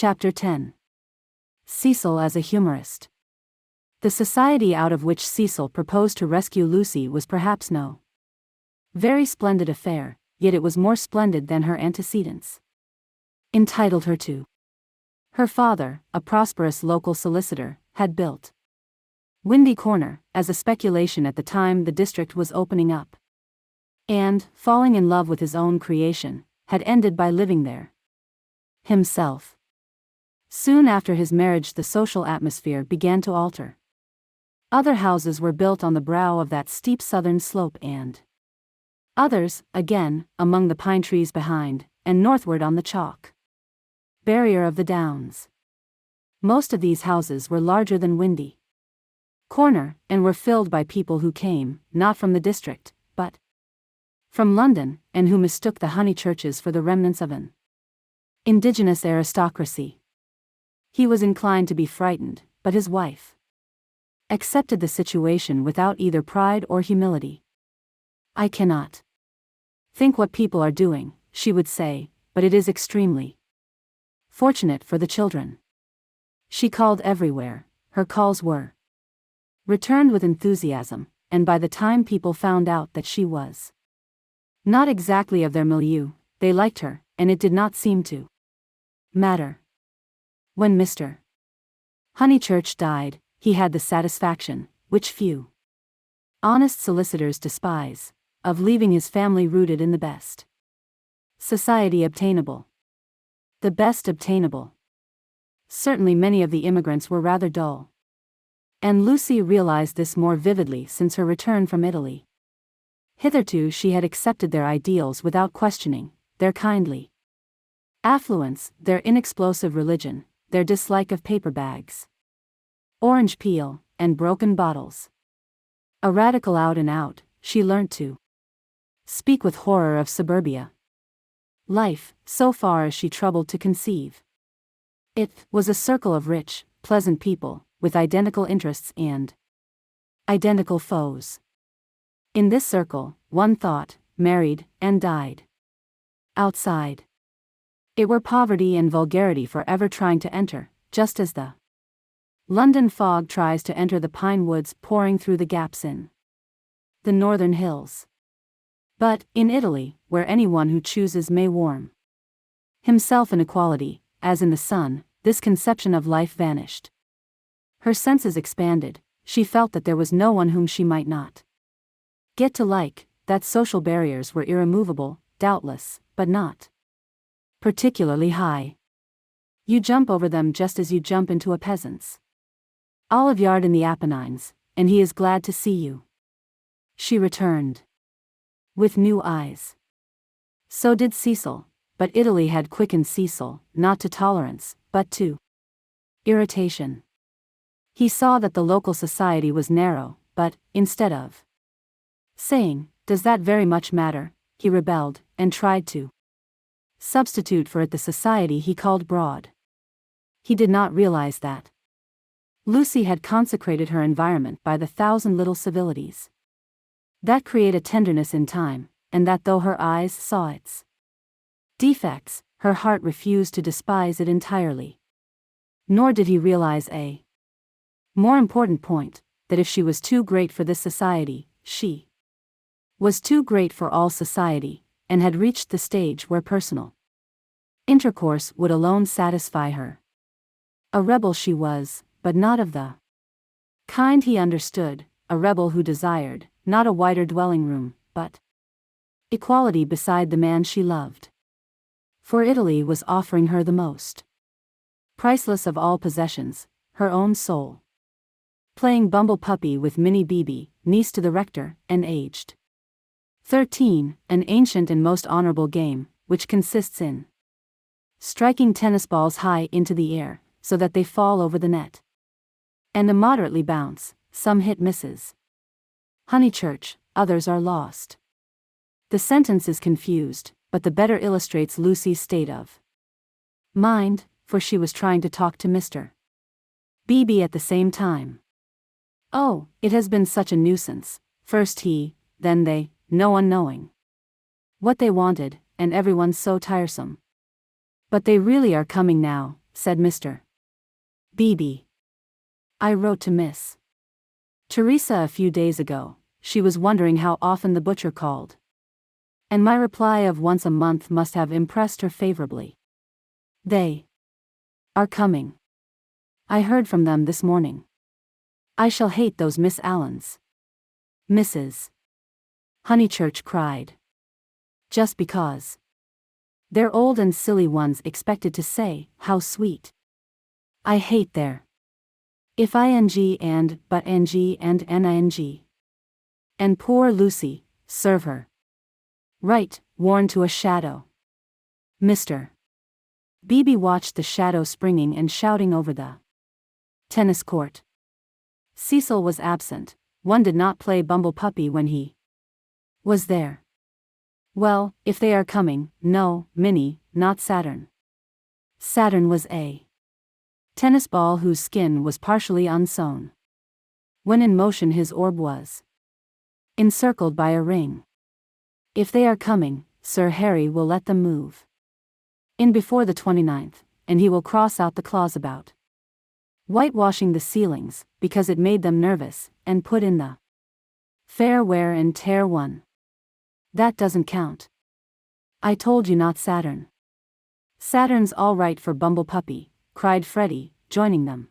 Chapter 10. Cecil as a humorist. The society out of which Cecil proposed to rescue Lucy was perhaps no very splendid affair, yet it was more splendid than her antecedents. Entitled her to. Her father, a prosperous local solicitor, had built Windy Corner as a speculation at the time the district was opening up. And, falling in love with his own creation, had ended by living there himself. Soon after his marriage the social atmosphere began to alter. Other houses were built on the brow of that steep southern slope and others, again, among the pine trees behind, and northward on the chalk barrier of the downs. Most of these houses were larger than Windy Corner, and were filled by people who came, not from the district, but from London, and who mistook the Honeychurches for the remnants of an indigenous aristocracy. He was inclined to be frightened, but his wife accepted the situation without either pride or humility. "I cannot think what people are doing," she would say, "but it is extremely fortunate for the children." She called everywhere. Her calls were returned with enthusiasm, and by the time people found out that she was not exactly of their milieu, they liked her, and it did not seem to matter. When Mr. Honeychurch died, he had the satisfaction, which few honest solicitors despise, of leaving his family rooted in the best society obtainable. The best obtainable. Certainly many of the immigrants were rather dull. And Lucy realized this more vividly since her return from Italy. Hitherto she had accepted their ideals without questioning, their kindly affluence, their inexplosive religion, their dislike of paper bags, orange peel, and broken bottles. A radical out and out, she learnt to speak with horror of suburbia life, so far as she troubled to conceive. It was a circle of rich, pleasant people, with identical interests and identical foes. In this circle, one thought, married, and died. Outside, it were poverty and vulgarity forever trying to enter, just as the London fog tries to enter the pine woods pouring through the gaps in the northern hills. But, in Italy, where anyone who chooses may warm himself in equality, as in the sun, this conception of life vanished. Her senses expanded, she felt that there was no one whom she might not get to like, that social barriers were irremovable, doubtless, but not particularly high. You jump over them just as you jump into a peasant's olive yard in the Apennines, and he is glad to see you. She returned with new eyes. So did Cecil, but Italy had quickened Cecil, not to tolerance, but to irritation. He saw that the local society was narrow, but, instead of saying, "Does that very much matter?" he rebelled, and tried to substitute for it the society he called broad. He did not realize that Lucy had consecrated her environment by the thousand little civilities that create a tenderness in time, and that though her eyes saw its defects, her heart refused to despise it entirely. Nor did he realize a more important point, that if she was too great for this society, she was too great for all society, and had reached the stage where personal intercourse would alone satisfy her. A rebel she was, but not of the kind he understood, a rebel who desired, not a wider dwelling room, but equality beside the man she loved. For Italy was offering her the most priceless of all possessions, her own soul. Playing bumble puppy with Minnie Beebe, niece to the rector, and aged 13, an ancient and most honorable game, which consists in striking tennis balls high into the air, so that they fall over the net and immoderately bounce, some hit misses. Honeychurch, others are lost. The sentence is confused, but the better illustrates Lucy's state of mind, for she was trying to talk to Mr. Beebe at the same time. "Oh, it has been such a nuisance, first he, then they, no one knowing what they wanted, and everyone so tiresome. But they really are coming now, said Mr. Beebe. I wrote to Miss Teresa a few days ago. She was wondering how often the butcher called. And my reply of once a month must have impressed her favorably. They are coming. I heard from them this morning. I shall hate those Miss Allens. Mrs. Honeychurch cried. Just because. They're old and silly ones expected to say, how sweet. I hate their if ing and but ng and ning. And poor Lucy, serve her right, worn to a shadow. Mr. Beebe watched the shadow springing and shouting over the tennis court. Cecil was absent. One did not play Bumble Puppy when he was there. Well, if they are coming, no, Minnie, not Saturn. Saturn was a tennis ball whose skin was partially unsewn. When in motion his orb was encircled by a ring. If they are coming, Sir Harry will let them move in before the 29th, and he will cross out the clause about whitewashing the ceilings, because it made them nervous, and put in the fair wear and tear one. That doesn't count. I told you not Saturn. Saturn's all right for Bumble Puppy, cried Freddie, joining them.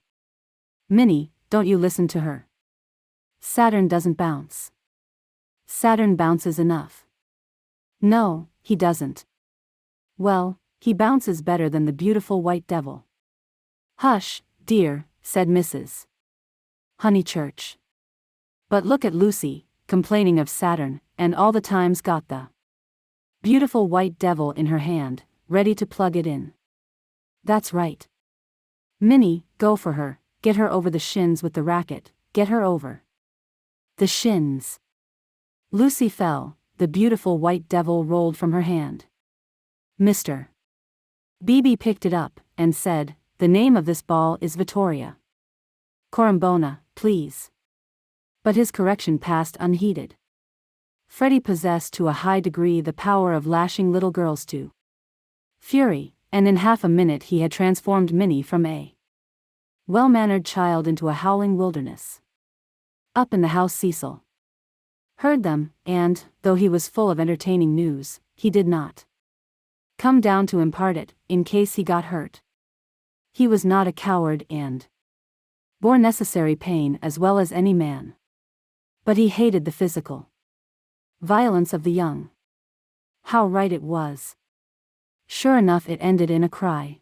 Minnie, don't you listen to her. Saturn doesn't bounce. Saturn bounces enough. No, he doesn't. Well, he bounces better than the beautiful white devil. Hush, dear, said Mrs. Honeychurch. But look at Lucy, complaining of Saturn, and all the time's got the beautiful white devil in her hand, ready to plug it in. That's right. Minnie, go for her, get her over the shins with the racket, get her over the shins. Lucy fell, the beautiful white devil rolled from her hand. Mr. Beebe picked it up, and said, the name of this ball is Vittoria Corombona, please. But his correction passed unheeded. Freddie possessed to a high degree the power of lashing little girls to fury, and in half a minute he had transformed Minnie from a well-mannered child into a howling wilderness. Up in the house Cecil heard them, and, though he was full of entertaining news, he did not come down to impart it, in case he got hurt. He was not a coward and bore necessary pain as well as any man. But he hated the physical violence of the young. How right it was. Sure enough, it ended in a cry.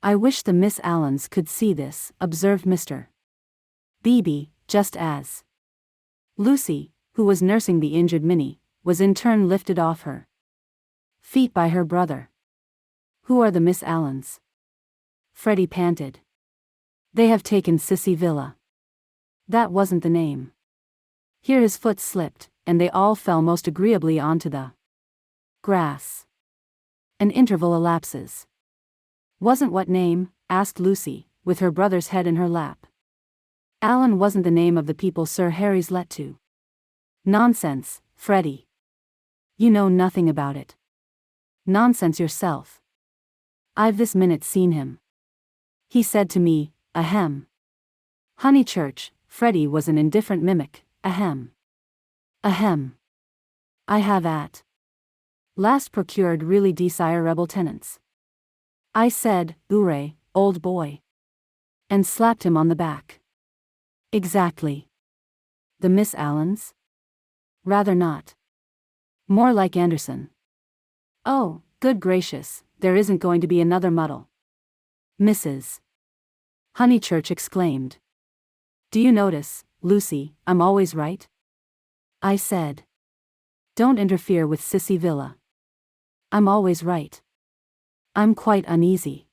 I wish the Miss Allens could see this, observed Mr. Beebe, just as Lucy, who was nursing the injured Minnie, was in turn lifted off her feet by her brother. Who are the Miss Allens? Freddie panted. They have taken Sissy Villa. That wasn't the name. Here his foot slipped, and they all fell most agreeably onto the grass. An interval elapses. Wasn't what name? Asked Lucy, with her brother's head in her lap. Allen wasn't the name of the people Sir Harry's let to. Nonsense, Freddie. You know nothing about it. Nonsense yourself. I've this minute seen him. He said to me, ahem. Honeychurch, Freddie was an indifferent mimic, ahem. Ahem. I have at last procured really desirable tenants. I said, hooray, old boy. And slapped him on the back. Exactly. The Miss Allens? Rather not. More like Anderson. Oh, good gracious, there isn't going to be another muddle. Mrs. Honeychurch exclaimed. Do you notice, Lucy, I'm always right? I said. Don't interfere with Sissy Villa. I'm always right. I'm quite uneasy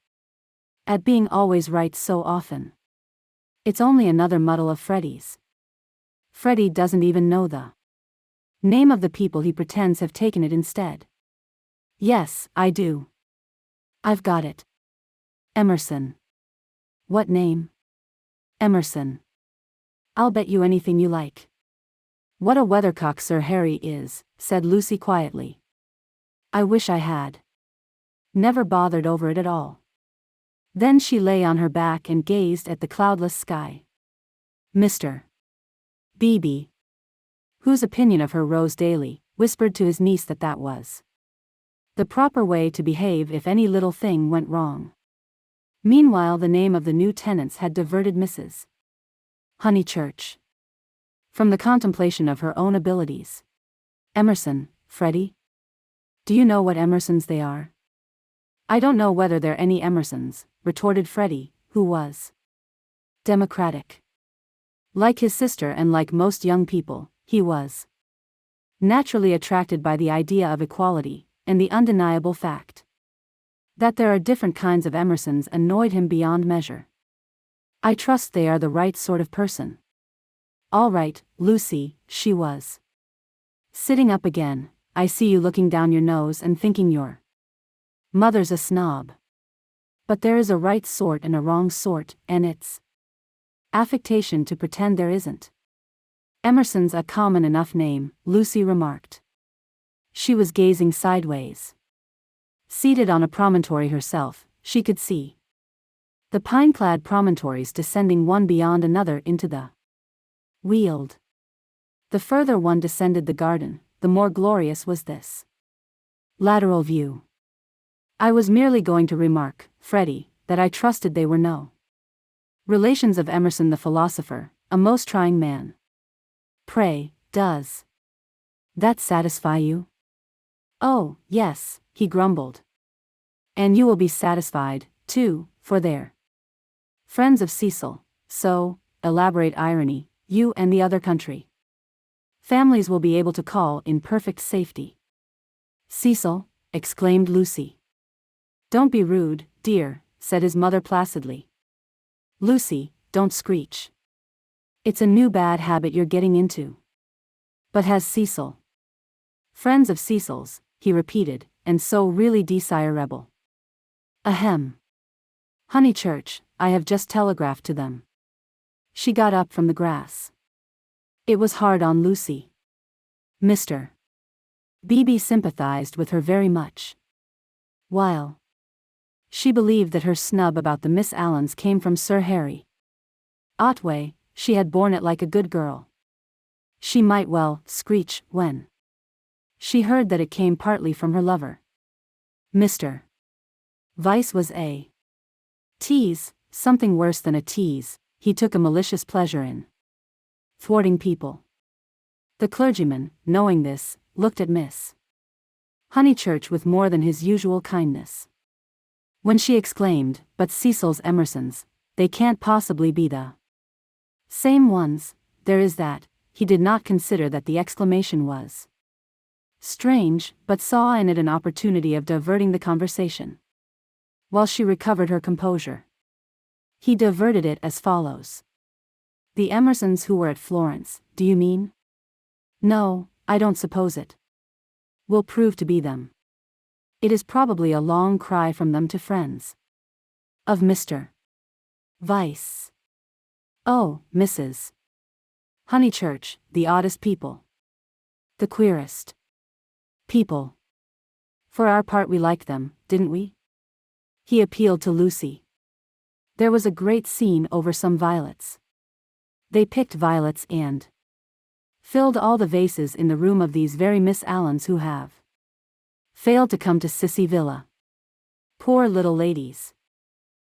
at being always right so often. It's only another muddle of Freddie's. Freddie doesn't even know the name of the people he pretends have taken it instead. Yes, I do. I've got it. Emerson. What name? Emerson. I'll bet you anything you like. What a weathercock Sir Harry is, said Lucy quietly. I wish I had never bothered over it at all. Then she lay on her back and gazed at the cloudless sky. Mr. Beebe, whose opinion of her rose daily, whispered to his niece that was the proper way to behave if any little thing went wrong. Meanwhile, the name of the new tenants had diverted Mrs. Honeychurch from the contemplation of her own abilities. Emerson, Freddie? Do you know what Emersons they are? I don't know whether they're any Emersons, retorted Freddie, who was democratic. Like his sister and like most young people, he was naturally attracted by the idea of equality, and the undeniable fact that there are different kinds of Emersons annoyed him beyond measure. I trust they are the right sort of person. All right, Lucy, she was sitting up again. I see you looking down your nose and thinking your mother's a snob. But there is a right sort and a wrong sort, and it's affectation to pretend there isn't. Emerson's a common enough name, Lucy remarked. She was gazing sideways. Seated on a promontory herself, she could see the pine-clad promontories descending one beyond another into the Weald. The further one descended the garden, the more glorious was this lateral view. I was merely going to remark, Freddie, that I trusted they were no relations of Emerson the philosopher, a most trying man. Pray, does that satisfy you? Oh, yes, he grumbled. And you will be satisfied, too, for they're friends of Cecil, so, elaborate irony, you and the other country families will be able to call in perfect safety. Cecil, exclaimed Lucy. Don't be rude, dear, said his mother placidly. Lucy, don't screech. It's a new bad habit you're getting into. But has Cecil friends of Cecil's, he repeated, and so really desirable. Ahem. Honeychurch, I have just telegraphed to them. She got up from the grass. It was hard on Lucy. Mr. Beebe sympathized with her very much. While she believed that her snub about the Miss Allens came from Sir Harry Otway, she had borne it like a good girl. She might well screech when she heard that it came partly from her lover. Mr. Vyse was a tease, something worse than a tease. He took a malicious pleasure in thwarting people. The clergyman, knowing this, looked at Miss Honeychurch with more than his usual kindness. When she exclaimed, but Cecil's Emersons, they can't possibly be the same ones, there is that, he did not consider that the exclamation was strange, but saw in it an opportunity of diverting the conversation. While she recovered her composure, he diverted it as follows. The Emersons who were at Florence, do you mean? No, I don't suppose it will prove to be them. It is probably a long cry from them to friends of Mr. Vyse. Oh, Mrs. Honeychurch, the oddest people. The queerest people. For our part we liked them, didn't we? He appealed to Lucy. There was a great scene over some violets. They picked violets and filled all the vases in the room of these very Miss Allens who have failed to come to Sissy Villa. Poor little ladies.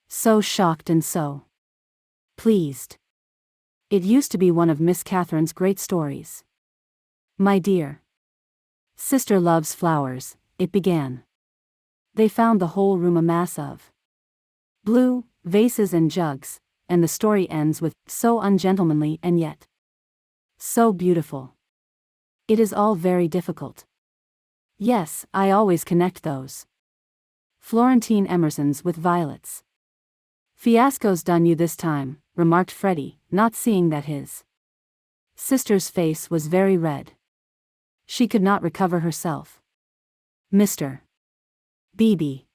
So shocked and so pleased. It used to be one of Miss Catherine's great stories. My dear sister loves flowers, it began. They found the whole room a mass of blue vases and jugs, and the story ends with, so ungentlemanly and yet so beautiful. It is all very difficult. Yes, I always connect those Florentine Emersons with violets. Fiasco's done you this time, remarked Freddie, not seeing that his sister's face was very red. She could not recover herself. Mr. Beebe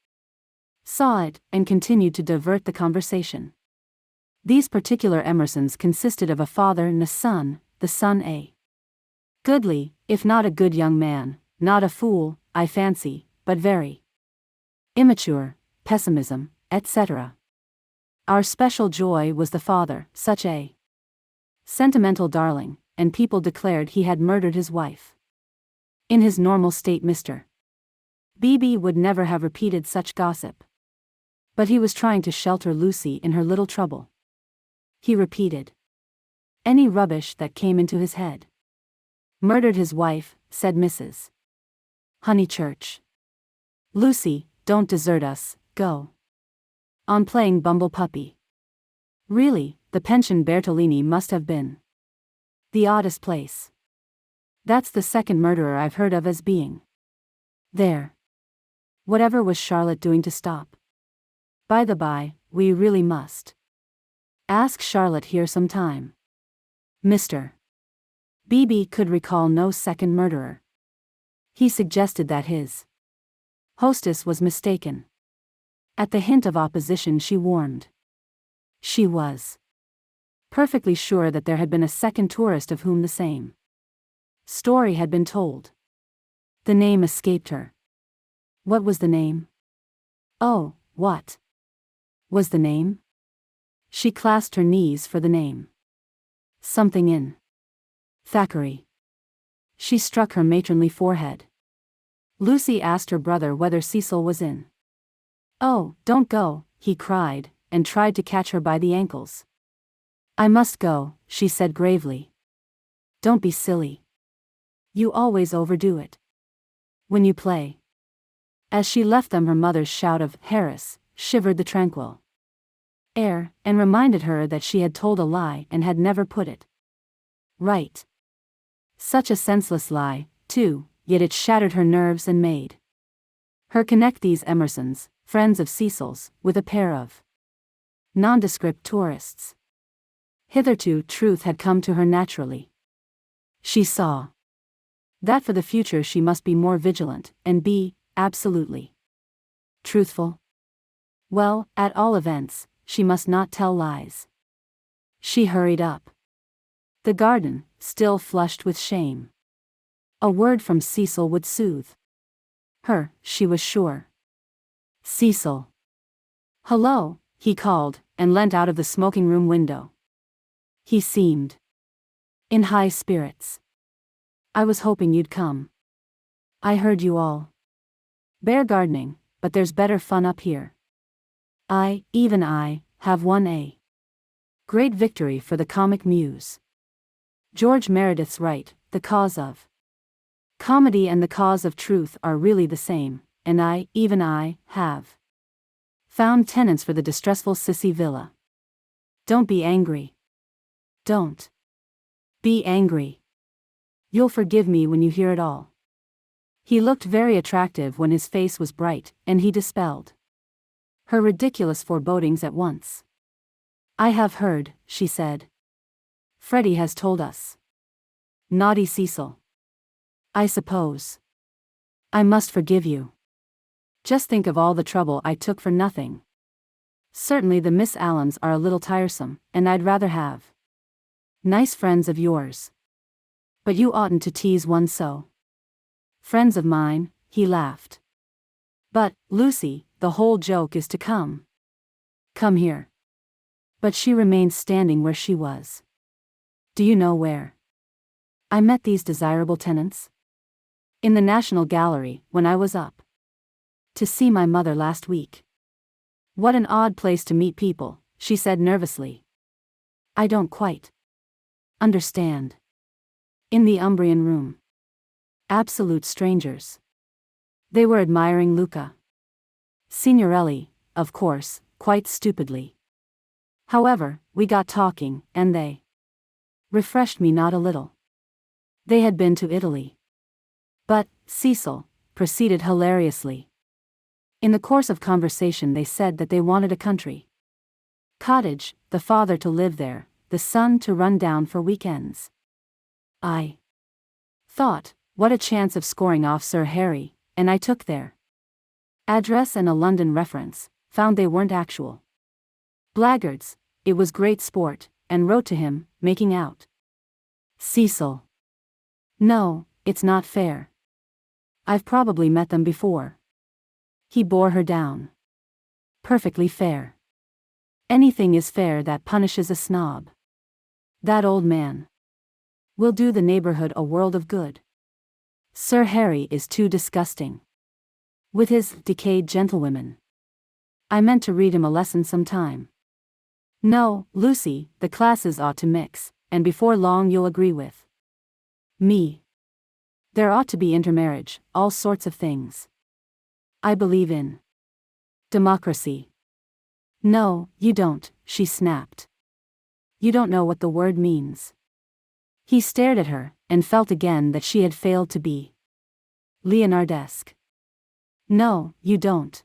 saw it, and continued to divert the conversation. These particular Emersons consisted of a father and a son, the son a goodly, if not a good young man, not a fool, I fancy, but very immature, pessimism, etc. Our special joy was the father, such a sentimental darling, and people declared he had murdered his wife. In his normal state Mr. Beebe would never have repeated such gossip. But he was trying to shelter Lucy in her little trouble. He repeated any rubbish that came into his head. Murdered his wife, said Mrs. Honeychurch. Lucy, don't desert us, go on playing bumble puppy. Really, the pension Bertolini must have been the oddest place. That's the second murderer I've heard of as being there. Whatever was Charlotte doing to stop? By the by, we really must ask Charlotte here some time. Mr. Beebe could recall no second murderer. He suggested that his hostess was mistaken. At the hint of opposition she warmed. She was perfectly sure that there had been a second tourist of whom the same story had been told. The name escaped her. What was the name? Oh, what was the name? She clasped her knees for the name. Something in Thackeray. She struck her matronly forehead. Lucy asked her brother whether Cecil was in. Oh, don't go, he cried, and tried to catch her by the ankles. I must go, she said gravely. Don't be silly. You always overdo it when you play. As she left them, her mother's shout of Harris shivered the tranquil air, and reminded her that she had told a lie and had never put it right. Such a senseless lie, too, yet it shattered her nerves and made her connect these Emersons, friends of Cecil's, with a pair of nondescript tourists. Hitherto truth had come to her naturally. She saw that for the future she must be more vigilant, and be absolutely truthful. Well, at all events, she must not tell lies. She hurried up the garden, still flushed with shame. A word from Cecil would soothe her, she was sure. Cecil. Hello, he called, and leant out of the smoking room window. He seemed in high spirits. I was hoping you'd come. I heard you all bear gardening, but there's better fun up here. Even I, have won a great victory for the comic muse. George Meredith's right, the cause of comedy and the cause of truth are really the same, and even I, have found tenants for the distressful Sissy Villa. Don't be angry. Don't be angry. You'll forgive me when you hear it all. He looked very attractive when his face was bright, and he dispelled her ridiculous forebodings at once. I have heard, she said. Freddie has told us. Naughty Cecil. I suppose I must forgive you. Just think of all the trouble I took for nothing. Certainly the Miss Allens are a little tiresome, and I'd rather have nice friends of yours. But you oughtn't to tease one so. Friends of mine, he laughed. But, Lucy, the whole joke is to come here. But she remained standing where she was. Do you know where I met these desirable tenants? In the National Gallery, when I was up to see my mother last week. What an odd place to meet people, she said nervously. I don't quite understand. In the Umbrian room. Absolute strangers. They were admiring Luca Signorelli, of course, quite stupidly. However, we got talking, and they refreshed me not a little. They had been to Italy. But, Cecil proceeded hilariously. In the course of conversation they said that they wanted a country cottage, the father to live there, the son to run down for weekends. I thought, what a chance of scoring off Sir Harry, and I took their address and a London reference, found they weren't actual blackguards. It was great sport, and wrote to him, making out. Cecil. No, it's not fair. I've probably met them before. He bore her down. Perfectly fair. Anything is fair that punishes a snob. That old man will do the neighborhood a world of good. Sir Harry is too disgusting. With his decayed gentlewomen. I meant to read him a lesson sometime. No, Lucy, the classes ought to mix, and before long you'll agree with me. There ought to be intermarriage, all sorts of things. I believe in democracy. No, you don't, she snapped. You don't know what the word means. He stared at her, and felt again that she had failed to be Leonardesque. No, you don't.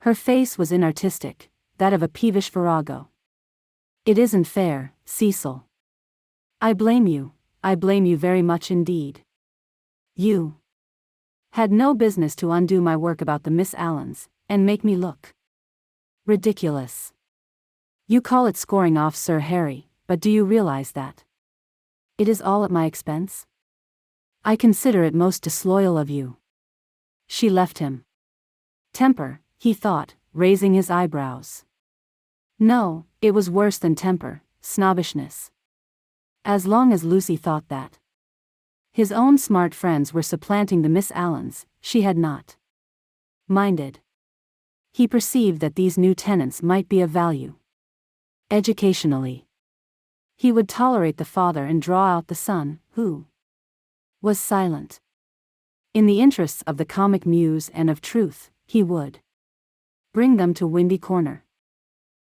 Her face was inartistic, that of a peevish virago. It isn't fair, Cecil. I blame you very much indeed. You had no business to undo my work about the Miss Allens, and make me look ridiculous. You call it scoring off Sir Harry, but do you realize that it is all at my expense? I consider it most disloyal of you. She left him. Temper, he thought, raising his eyebrows. No, it was worse than temper, snobbishness. As long as Lucy thought that his own smart friends were supplanting the Miss Allens, she had not minded. He perceived that these new tenants might be of value educationally. He would tolerate the father and draw out the son, who was silent. In the interests of the comic muse and of truth, he would bring them to Windy Corner.